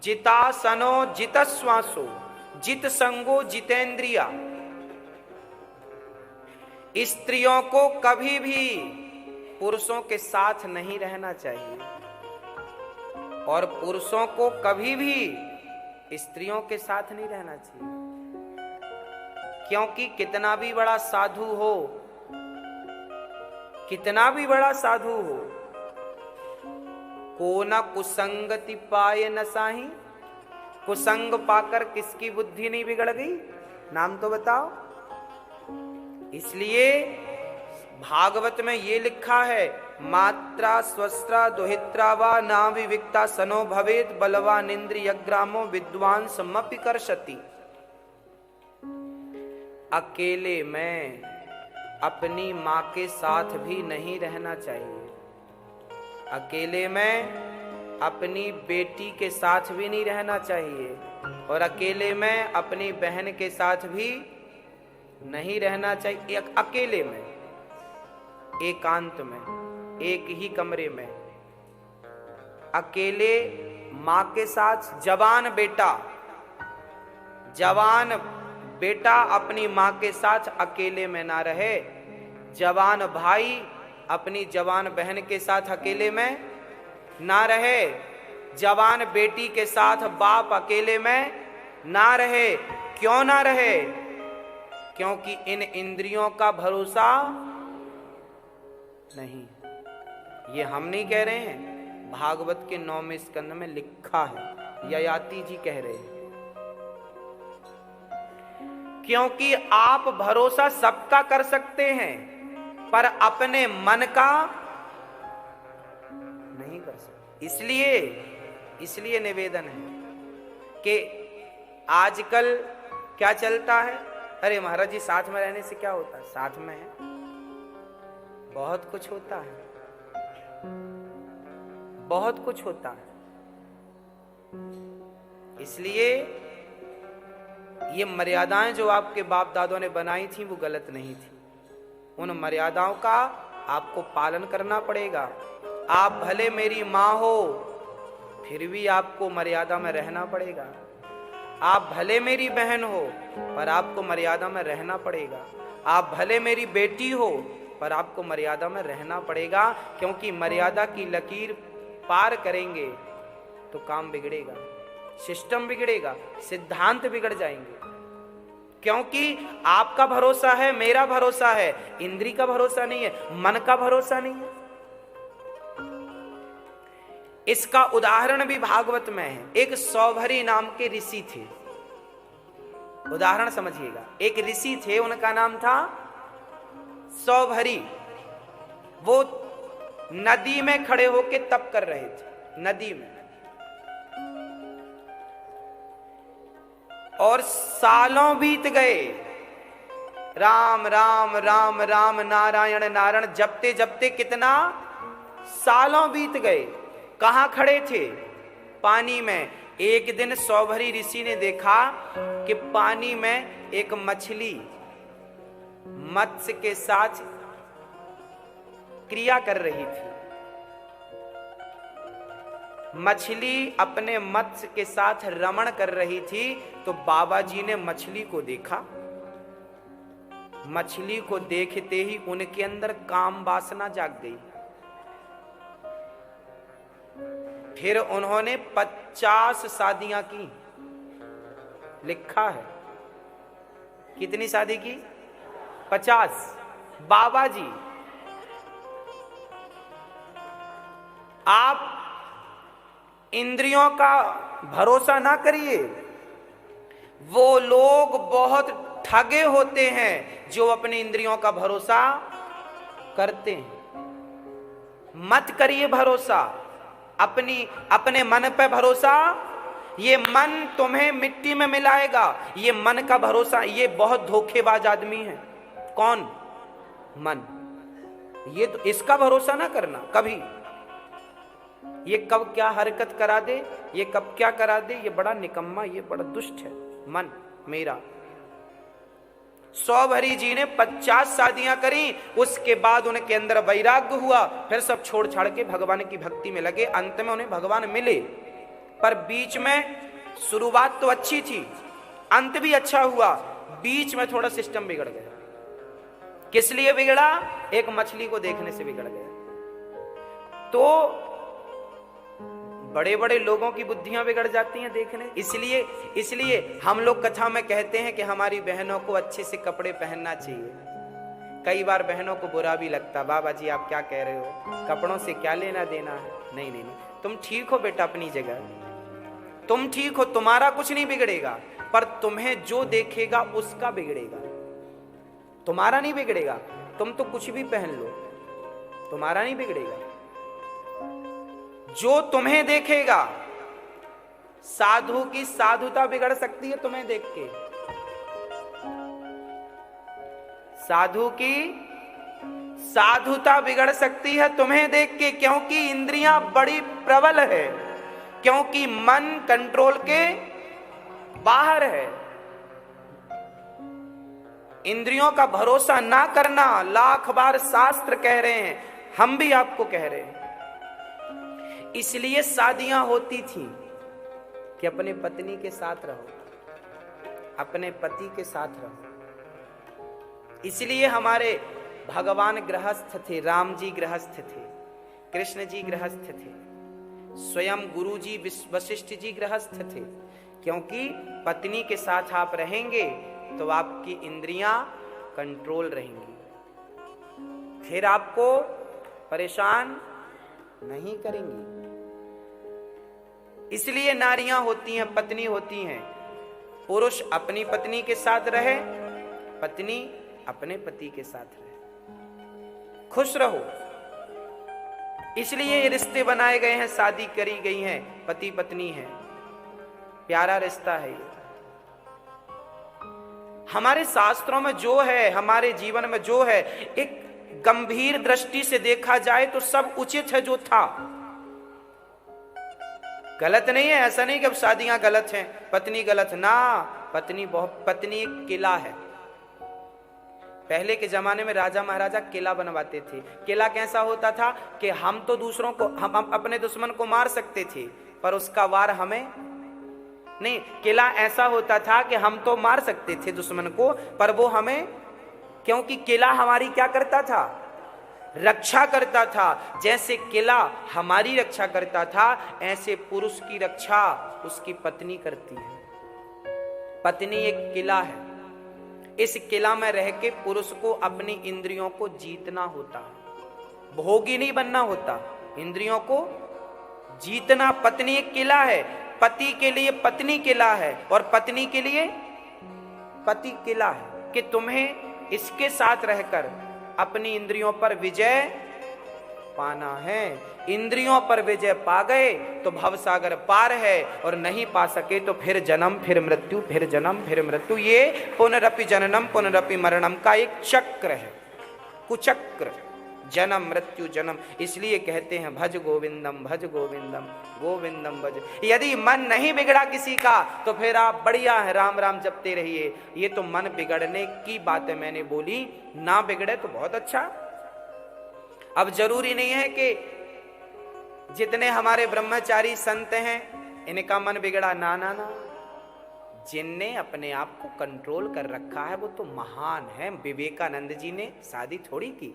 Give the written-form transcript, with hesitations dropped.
जितासनो जितश्वासो जित संगो जितेंद्रिया। स्त्रियों को कभी भी पुरुषों के साथ नहीं रहना चाहिए और पुरुषों को कभी भी स्त्रियों के साथ नहीं रहना चाहिए, क्योंकि कितना भी बड़ा साधु हो, कितना भी बड़ा साधु हो, को न कुसंगति पाए न साही। कुसंग पाकर किसकी बुद्धि नहीं बिगड़ गई? नाम तो बताओ। इसलिए भागवत में ये लिखा है, मात्रा स्वस्त्रा दुहित्रा वा ना विविक्ता सनो भवेत बलवान इंद्रियग्रामो विद्वान समपि कर्षति। अकेले में अपनी माँ के साथ भी नहीं रहना चाहिए, अकेले में अपनी बेटी के साथ भी नहीं रहना चाहिए, और अकेले में अपनी बहन के साथ भी नहीं रहना चाहिए। अकेले में, एकांत में, एक ही कमरे में, अकेले माँ के साथ। जवान बेटा अपनी माँ के साथ अकेले में ना रहे, जवान भाई अपनी जवान बहन के साथ अकेले में ना रहे, जवान बेटी के साथ बाप अकेले में ना रहे। क्यों ना रहे? क्योंकि इन इंद्रियों का भरोसा नहीं। ये हम नहीं कह रहे हैं, भागवत के 9वें स्कंद में लिखा है, ययाति जी कह रहे हैं। क्योंकि आप भरोसा सबका कर सकते हैं पर अपने मन का नहीं कर सकते। इसलिए निवेदन है कि आजकल क्या चलता है, अरे महाराज जी साथ में रहने से क्या होता है? साथ में है बहुत कुछ होता है, बहुत कुछ होता है। इसलिए ये मर्यादाएं जो आपके बाप दादों ने बनाई थी वो गलत नहीं थी, उन मर्यादाओं का आपको पालन करना पड़ेगा। आप भले मेरी माँ हो फिर भी आपको मर्यादा में रहना पड़ेगा, आप भले मेरी बहन हो पर आपको मर्यादा में रहना पड़ेगा, आप भले मेरी बेटी हो पर आपको मर्यादा में रहना पड़ेगा, क्योंकि मर्यादा की लकीर पार करेंगे तो काम बिगड़ेगा, सिस्टम बिगड़ेगा, सिद्धांत बिगड़ जाएंगे। क्योंकि आपका भरोसा है, मेरा भरोसा है, इंद्री का भरोसा नहीं है, मन का भरोसा नहीं है। इसका उदाहरण भी भागवत में है। एक सौभरी नाम के ऋषि थे, उदाहरण समझिएगा। एक ऋषि थे, उनका नाम था सौभरी। वो नदी में खड़े होकर तप कर रहे थे, नदी में, और सालों बीत गए। राम राम राम राम नारायण नारायण जपते जपते कितना सालों बीत गए। कहां खड़े थे? पानी में। एक दिन सौभरी ऋषि ने देखा कि पानी में एक मछली मत्स्य के साथ क्रिया कर रही थी। मछली अपने मत्स्य के साथ रमण कर रही थी, तो बाबा जी ने मछली को देखा। मछली को देखते ही उनके अंदर काम वासना जाग गई। फिर उन्होंने 50 शादियां की, लिखा है। कितनी शादी की? 50। बाबा जी, आप इंद्रियों का भरोसा ना करिए। वो लोग बहुत ठगे होते हैं जो अपनी इंद्रियों का भरोसा करते हैं। मत करिए भरोसा अपने मन पे भरोसा। ये मन तुम्हें मिट्टी में मिलाएगा। ये मन का भरोसा, ये बहुत धोखेबाज आदमी है। कौन? मन। ये तो इसका भरोसा ना करना कभी। ये कब क्या हरकत करा दे, ये कब क्या करा दे, ये बड़ा निकम्मा, ये बड़ा दुष्ट है मन मेरा। सौभरी जी ने 50 शादियां करी, उसके बाद उनके अंदर वैराग्य हुआ। फिर सब छोड़ छाड़ के भगवान की भक्ति में लगे। अंत में उन्हें भगवान मिले। पर बीच में शुरुआत तो अच्छी थी, अंत भी अच्छा हुआ, बीच में थोड़ा सिस्टम बिगड़ गया। किस लिए बिगड़ा? एक मछली को देखने से बिगड़ गया। तो बड़े बड़े लोगों की बुद्धियां बिगड़ जाती हैं देखने। इसलिए हम लोग कथा में कहते हैं कि हमारी बहनों को अच्छे से कपड़े पहनना चाहिए। कई बार बहनों को बुरा भी लगता, बाबा जी आप क्या कह रहे हो, कपड़ों से क्या लेना देना है। नहीं नहीं नहीं, तुम ठीक हो बेटा, अपनी जगह तुम ठीक हो, तुम्हारा कुछ नहीं बिगड़ेगा, पर तुम्हें जो देखेगा उसका बिगड़ेगा, तुम्हारा नहीं बिगड़ेगा। तुम तो कुछ भी पहन लो, तुम्हारा नहीं बिगड़ेगा। जो तुम्हें देखेगा, साधु की साधुता बिगड़ सकती है तुम्हें देख के, साधु की साधुता बिगड़ सकती है तुम्हें देख के, क्योंकि इंद्रियां बड़ी प्रबल है, क्योंकि मन कंट्रोल के बाहर है। इंद्रियों का भरोसा ना करना, लाख बार शास्त्र कह रहे हैं, हम भी आपको कह रहे हैं। इसलिए शादियां होती थी कि अपने पत्नी के साथ रहो, अपने पति के साथ रहो। इसलिए हमारे भगवान गृहस्थ थे, राम जी गृहस्थ थे, कृष्ण जी गृहस्थ थे, स्वयं गुरु जी वशिष्ठ जी गृहस्थ थे, क्योंकि पत्नी के साथ आप रहेंगे तो आपकी इंद्रियां कंट्रोल रहेंगी, फिर आपको परेशान नहीं करेंगी। इसलिए नारियां होती हैं, पत्नी होती हैं, पुरुष अपनी पत्नी के साथ रहे, पत्नी अपने पति के साथ रहे, खुश रहो। इसलिए ये रिश्ते बनाए गए हैं, शादी करी गई हैं, पति पत्नी है, प्यारा रिश्ता है ये। हमारे शास्त्रों में जो है, हमारे जीवन में जो है, एक गंभीर दृष्टि से देखा जाए तो सब उचित है जो था, गलत नहीं है। ऐसा नहीं कि अब शादियां गलत हैं, पत्नी गलत ना, पत्नी एक किला है। पहले के जमाने में राजा महाराजा किला बनवाते थे। किला कैसा होता था कि हम तो दूसरों को, हम अपने दुश्मन को मार सकते थे, पर उसका वार हमें नहीं। किला ऐसा होता था कि हम तो मार सकते थे दुश्मन को, पर वो हमें, क्योंकि किला हमारी क्या करता था? रक्षा करता था। जैसे किला हमारी रक्षा करता था, ऐसे पुरुष की रक्षा उसकी पत्नी करती है। पत्नी एक किला है, इस किला में रह के पुरुष को अपनी इंद्रियों को जीतना होता है, भोगी नहीं बनना होता, इंद्रियों को जीतना। पत्नी एक किला है, पति के लिए पत्नी किला है, और पत्नी के लिए पति किला है, कि तुम्हें इसके साथ रहकर अपनी इंद्रियों पर विजय पाना है। इंद्रियों पर विजय पा गए तो भवसागर पार है, और नहीं पा सके तो फिर जन्म, फिर मृत्यु, फिर जन्म, फिर मृत्यु। ये पुनरपि जननम पुनरपि मरणम का एक चक्र है, कुचक्र, जन्म मृत्यु जन्म। इसलिए कहते हैं भज गोविंदम, भज गोविंदम, गोविंदम भज। यदि मन नहीं बिगड़ा किसी का तो फिर आप बढ़िया है, राम राम जपते रहिए। ये तो मन बिगड़ने की बात है मैंने बोली, ना बिगड़े तो बहुत अच्छा। अब जरूरी नहीं है कि जितने हमारे ब्रह्मचारी संत हैं इनका मन बिगड़ा, ना ना ना। जिनने अपने आप को कंट्रोल कर रखा है वो तो महान है। विवेकानंद जी ने शादी थोड़ी की,